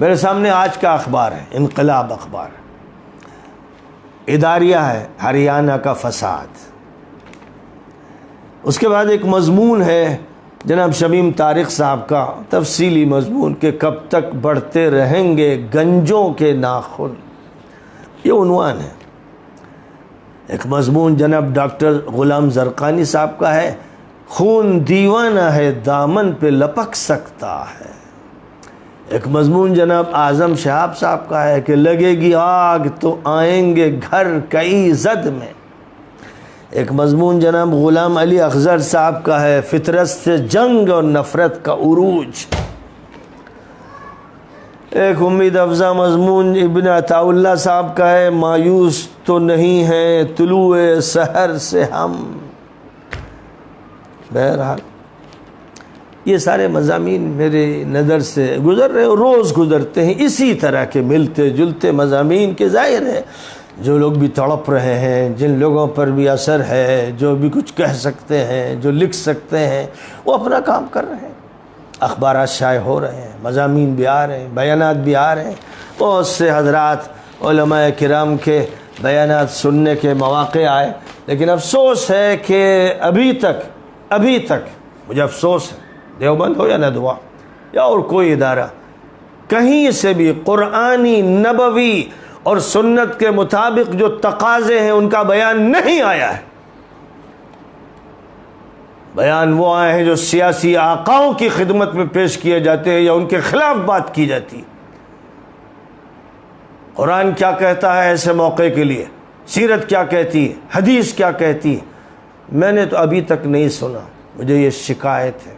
میرے سامنے آج کا اخبار ہے، انقلاب اخبار، اداریہ ہے ہریانہ کا فساد۔ اس کے بعد ایک مضمون ہے جناب شمیم طارق صاحب کا، تفصیلی مضمون کہ کب تک بڑھتے رہیں گے گنجوں کے ناخن، یہ عنوان ہے۔ ایک مضمون جناب ڈاکٹر غلام زرقانی صاحب کا ہے، خون دیوانہ ہے دامن پہ لپک سکتا ہے۔ ایک مضمون جناب اعظم شہاب صاحب کا ہے کہ لگے گی آگ تو آئیں گے گھر کئی زد میں۔ ایک مضمون جناب غلام علی اخضر صاحب کا ہے، فطرت سے جنگ اور نفرت کا عروج۔ ایک امید افزا مضمون ابن عطا اللہ صاحب کا ہے، مایوس تو نہیں ہیں طلوع سحر سے ہم۔ بہرحال یہ سارے مضامین میرے نظر سے گزر رہے ہیں، روز گزرتے ہیں اسی طرح کے ملتے جلتے مضامین کے۔ ظاہر ہے جو لوگ بھی تڑپ رہے ہیں، جن لوگوں پر بھی اثر ہے، جو بھی کچھ کہہ سکتے ہیں، جو لکھ سکتے ہیں، وہ اپنا کام کر رہے ہیں۔ اخبارات شائع ہو رہے ہیں، مضامین بھی آ رہے ہیں، بیانات بھی آ رہے ہیں۔ بہت سے حضرات علماء کرام کے بیانات سننے کے مواقع آئے، لیکن افسوس ہے کہ ابھی تک مجھے افسوس ہے، دیوبند ہو یا ندوہ یا اور کوئی ادارہ، کہیں سے بھی قرآنی نبوی اور سنت کے مطابق جو تقاضے ہیں ان کا بیان نہیں آیا ہے۔ بیان وہ آئے ہیں جو سیاسی آقاؤں کی خدمت میں پیش کیے جاتے ہیں یا ان کے خلاف بات کی جاتی ہے۔ قرآن کیا کہتا ہے ایسے موقع کے لیے، سیرت کیا کہتی ہے، حدیث کیا کہتی ہے، میں نے تو ابھی تک نہیں سنا۔ مجھے یہ شکایت ہے،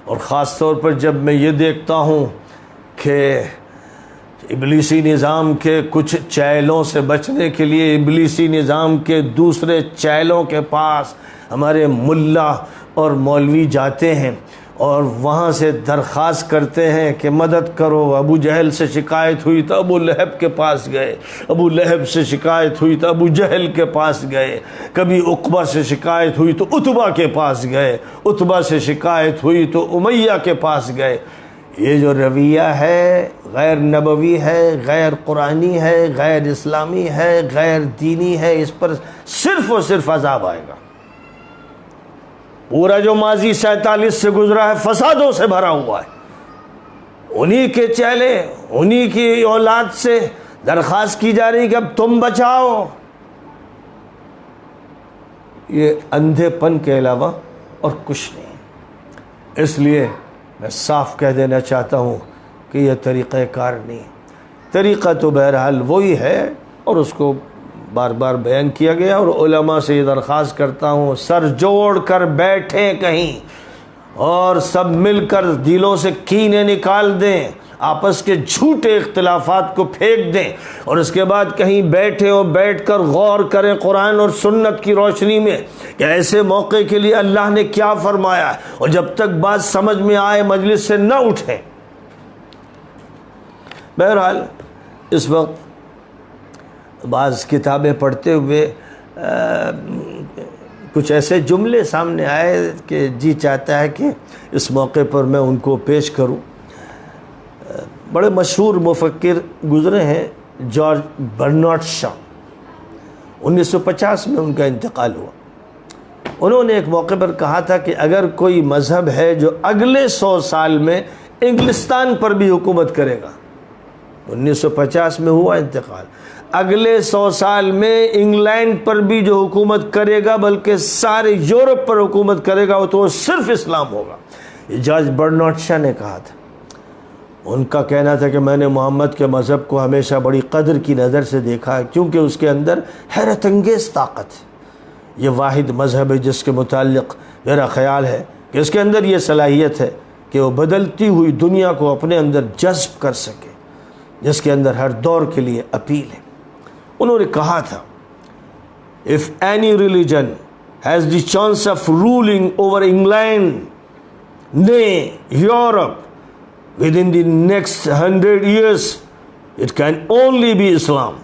اور خاص طور پر جب میں یہ دیکھتا ہوں کہ ابلیسی نظام کے کچھ چیلوں سے بچنے کے لیے ابلیسی نظام کے دوسرے چیلوں کے پاس ہمارے ملا اور مولوی جاتے ہیں اور وہاں سے درخواست کرتے ہیں کہ مدد کرو۔ ابو جہل سے شکایت ہوئی تو ابو لہب کے پاس گئے، ابو لہب سے شکایت ہوئی تو ابو جہل کے پاس گئے، کبھی عقبہ سے شکایت ہوئی تو عتبہ کے پاس گئے، عتبہ سے شکایت ہوئی تو امیہ کے پاس گئے۔ یہ جو رویہ ہے غیر نبوی ہے، غیر قرآنی ہے، غیر اسلامی ہے، غیر دینی ہے، اس پر صرف اور صرف عذاب آئے گا۔ پورا جو ماضی 47 سے گزرا ہے فسادوں سے بھرا ہوا ہے، انہی کے چیلے، انہی کی اولاد سے درخواست کی جا رہی کہ اب تم بچاؤ۔ یہ اندھے پن کے علاوہ اور کچھ نہیں۔ اس لیے میں صاف کہہ دینا چاہتا ہوں کہ یہ طریقہ کار نہیں۔ طریقہ تو بہرحال وہی ہے اور اس کو بار بار بیان کیا گیا، اور علماء سے یہ درخواست کرتا ہوں سر جوڑ کر بیٹھیں کہیں اور سب مل کر دلوں سے کینے نکال دیں، آپس کے جھوٹے اختلافات کو پھینک دیں، اور اس کے بعد کہیں بیٹھیں اور بیٹھ کر غور کریں قرآن اور سنت کی روشنی میں کہ ایسے موقع کے لیے اللہ نے کیا فرمایا ہے، اور جب تک بات سمجھ میں آئے مجلس سے نہ اٹھیں۔ بہرحال اس وقت بعض کتابیں پڑھتے ہوئے کچھ ایسے جملے سامنے آئے کہ جی چاہتا ہے کہ اس موقع پر میں ان کو پیش کروں۔ بڑے مشہور مفکر گزرے ہیں جارج برنارڈ شا، 1950 میں ان کا انتقال ہوا۔ انہوں نے ایک موقع پر کہا تھا کہ اگر کوئی مذہب ہے جو اگلے 100 سال میں انگلستان پر بھی حکومت کرے گا، 1950 میں ہوا انتقال، اگلے 100 سال میں انگلینڈ پر بھی جو حکومت کرے گا بلکہ سارے یورپ پر حکومت کرے گا تو وہ صرف اسلام ہوگا۔ یہ جارج برنارڈ شا نے کہا تھا۔ ان کا کہنا تھا کہ میں نے محمد کے مذہب کو ہمیشہ بڑی قدر کی نظر سے دیکھا ہے کیونکہ اس کے اندر حیرت انگیز طاقت ہے۔ یہ واحد مذہب ہے جس کے متعلق میرا خیال ہے کہ اس کے اندر یہ صلاحیت ہے کہ وہ بدلتی ہوئی دنیا کو اپنے اندر جذب کر سکے، جس کے اندر ہر دور کے لیے اپیل ہے۔ انہوں نے کہا تھا if any religion has the chance of ruling over England, nay, Europe, within the next 100 years, it can only be Islam.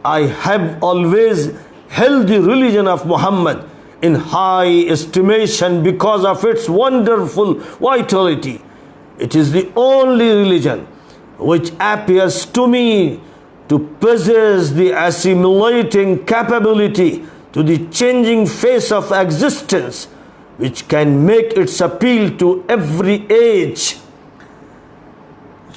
I have always held the religion of Muhammad in high estimation because of its wonderful vitality, It is the only religion which appears to me to possess the assimilating capability to the changing face of existence, which can make its appeal to every age.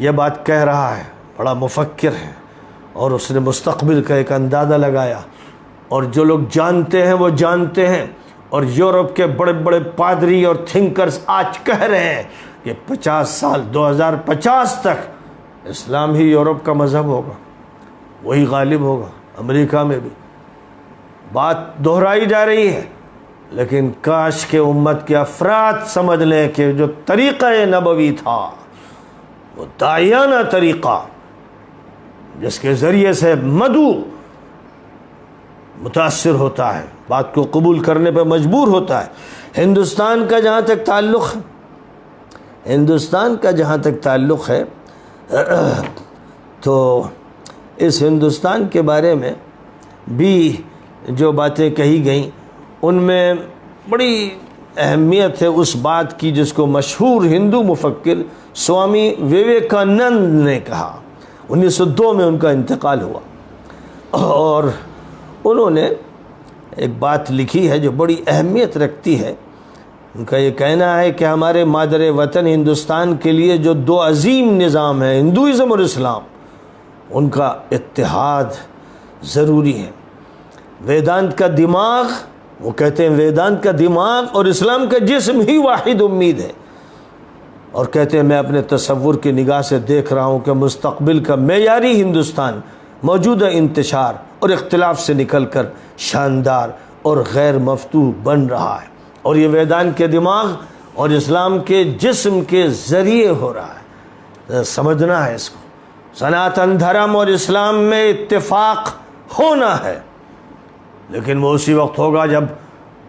یہ بات کہہ رہا ہے، بڑا مفکر ہے، اور اس نے مستقبل کا ایک اندازہ لگایا، اور جو لوگ جانتے ہیں وہ جانتے ہیں، اور یورپ کے بڑے بڑے پادری اور تھنکرز آج کہہ رہے ہیں کہ 50 سال 2050 تک اسلام ہی یورپ کا مذہب ہوگا، وہی غالب ہوگا۔ امریکہ میں بھی بات دہرائی جا رہی ہے، لیکن کاش کہ امت کے افراد سمجھ لیں کہ جو طریقہ نبوی تھا، وہ داعیانہ طریقہ جس کے ذریعے سے مدعو متاثر ہوتا ہے، بات کو قبول کرنے پہ مجبور ہوتا ہے۔ ہندوستان کا جہاں تک تعلق ہے تو اس ہندوستان کے بارے میں بھی جو باتیں کہی گئیں ان میں بڑی اہمیت ہے اس بات کی جس کو مشہور ہندو مفکر سوامی وویکانند نے کہا۔ 1902 میں ان کا انتقال ہوا، اور انہوں نے ایک بات لکھی ہے جو بڑی اہمیت رکھتی ہے۔ ان کا یہ کہنا ہے کہ ہمارے مادر وطن ہندوستان کے لیے جو دو عظیم نظام ہیں، ہندوازم اور اسلام، ان کا اتحاد ضروری ہے۔ ویدانت کا دماغ، وہ کہتے ہیں ویدانت کا دماغ اور اسلام کا جسم ہی واحد امید ہے، اور کہتے ہیں میں اپنے تصور کی نگاہ سے دیکھ رہا ہوں کہ مستقبل کا معیاری ہندوستان موجودہ انتشار اور اختلاف سے نکل کر شاندار اور غیر مفتوح بن رہا ہے، اور یہ ویدانت کے دماغ اور اسلام کے جسم کے ذریعے ہو رہا ہے۔ سمجھنا ہے اس کو، سناتن دھرم اور اسلام میں اتفاق ہونا ہے، لیکن وہ اسی وقت ہوگا جب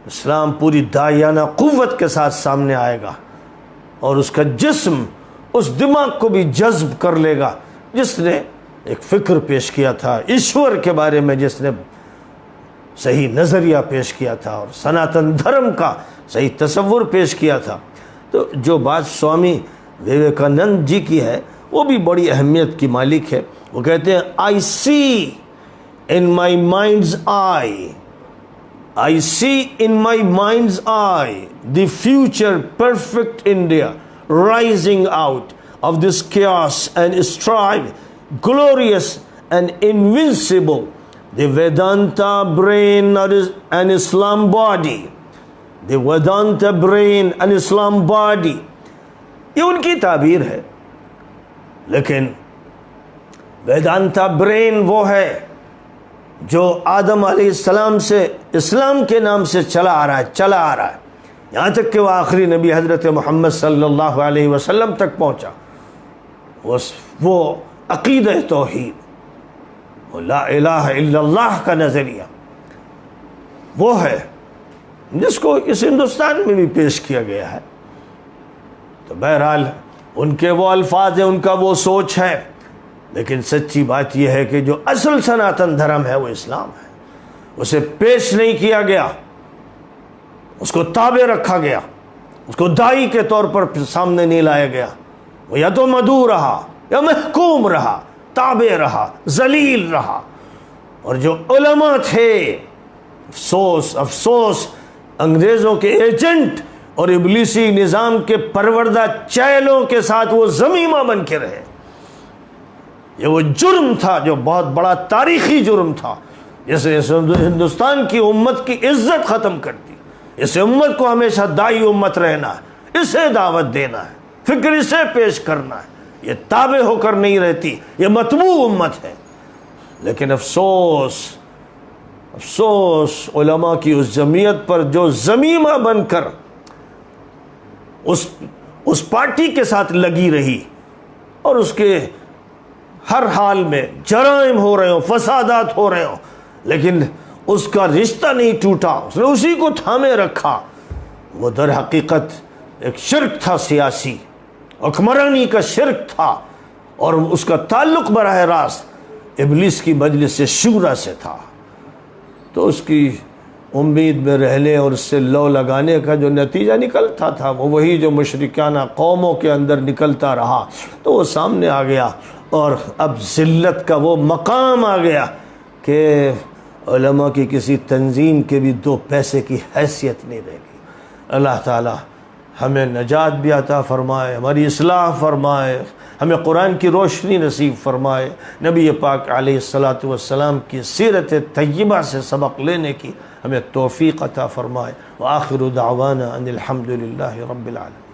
اسلام پوری داعیانہ قوت کے ساتھ سامنے آئے گا، اور اس کا جسم اس دماغ کو بھی جذب کر لے گا جس نے ایک فکر پیش کیا تھا ایشور کے بارے میں، جس نے صحیح نظریہ پیش کیا تھا اور سناتن دھرم کا صحیح تصور پیش کیا تھا۔ تو جو بات سوامی وویکانند جی کی ہے وہ بھی بڑی اہمیت کی مالک ہے۔ وہ کہتے ہیں I see in my mind's eye the future perfect India rising out of this chaos and strive, glorious and invincible, the Vedanta brain and Islam body, the Vedanta brain and Islam body۔ یہ ان کی تعبیر ہے، لیکن Vedanta brain وہ ہے جو آدم علیہ السلام سے اسلام کے نام سے چلا آ رہا ہے یہاں تک کہ وہ آخری نبی حضرت محمد صلی اللہ علیہ وسلم تک پہنچا۔ وہ عقیدہ توحید، وہ لا الہ الا اللہ کا نظریہ، وہ ہے جس کو اس ہندوستان میں بھی پیش کیا گیا ہے۔ تو بہرحال ان کے وہ الفاظ ہیں، ان کا وہ سوچ ہے، لیکن سچی بات یہ ہے کہ جو اصل سناتن دھرم ہے وہ اسلام ہے۔ اسے پیش نہیں کیا گیا، اس کو تابع رکھا گیا، اس کو دائی کے طور پر سامنے نہیں لایا گیا۔ وہ یا تو مدعو رہا یا محکوم رہا، تابع رہا، ذلیل رہا۔ اور جو علماء تھے، افسوس انگریزوں کے ایجنٹ اور ابلیسی نظام کے پروردہ چیلوں کے ساتھ وہ ضمیمہ بن کے رہے۔ یہ وہ جرم تھا جو بہت بڑا تاریخی جرم تھا، جس نے ہندوستان کی امت کی عزت ختم کر دی۔ اس امت کو ہمیشہ دائی امت رہنا ہے، اسے دعوت دینا ہے، فکر اسے پیش کرنا ہے، یہ تابع ہو کر نہیں رہتی، یہ متبوع امت ہے۔ لیکن افسوس علماء کی اس جمعیت پر جو ضمیمہ بن کر اس پارٹی کے ساتھ لگی رہی، اور اس کے ہر حال میں جرائم ہو رہے ہوں، فسادات ہو رہے ہوں، لیکن اس کا رشتہ نہیں ٹوٹا، اس نے اسی کو تھامے رکھا۔ وہ در حقیقت ایک شرک تھا، سیاسی حکمرانی کا شرک تھا، اور اس کا تعلق براہ راست ابلیس کی مجلس شورا سے تھا۔ تو اس کی امید میں رہنے اور اس سے لو لگانے کا جو نتیجہ نکلتا تھا وہ وہی جو مشرکانہ قوموں کے اندر نکلتا رہا، تو وہ سامنے آ گیا، اور اب ذلت کا وہ مقام آ گیا کہ علماء کی کسی تنظیم کے بھی 2 پیسے کی حیثیت نہیں رہ گئی۔ اللہ تعالی ہمیں نجات بھی عطا فرمائے، ہماری اصلاح فرمائے، ہمیں قرآن کی روشنی نصیب فرمائے، نبی پاک علیہ الصلاۃ والسلام کی سیرت طیبہ سے سبق لینے کی ہمیں توفیق عطا فرمائے۔ وآخر دعوانا ان الحمد للہ رب العالمین۔